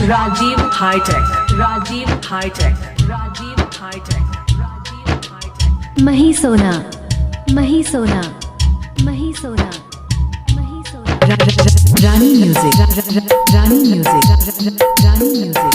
Rajiv hitech, Rajiv hitech, Rajiv hitech, Rajiv hitech. Mahi Sona, Mahi Sona, Mahi Sona, Mahi Sona. Rani music, Rani music, Rani music, Rani music.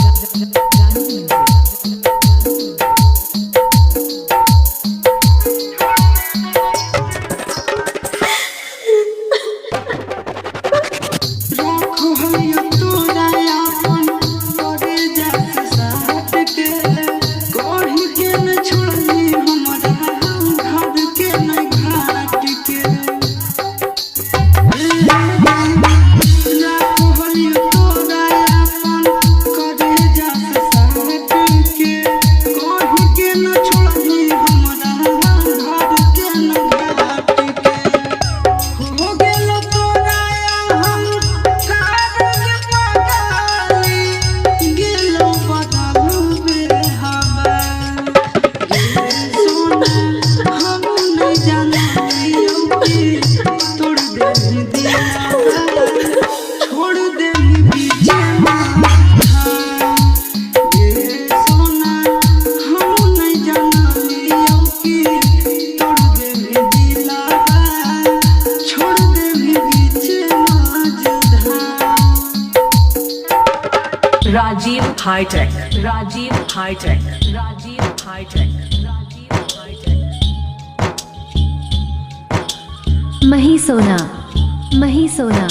Rajiv hitech, Rajiv hitech, Rajiv hitech, Rajiv hitech. Mahi Sona, Mahi Sona,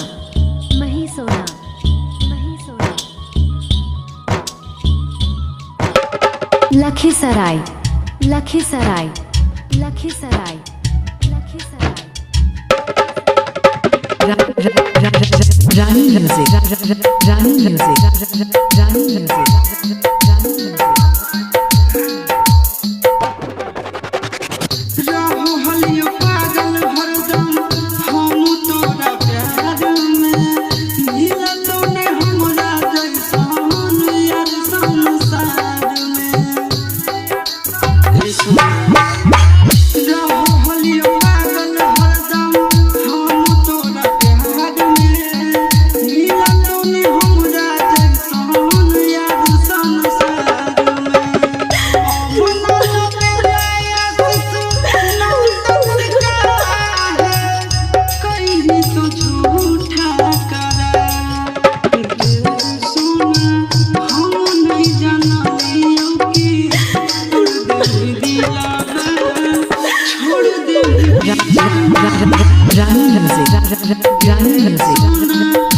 Mahi Sona, Mahi Sona. Lakhisarai, Lakhisarai, Lakhisarai, Lakhisarai. Rani music, Rani music, Rani music, Rani music. Rani music, Rani music,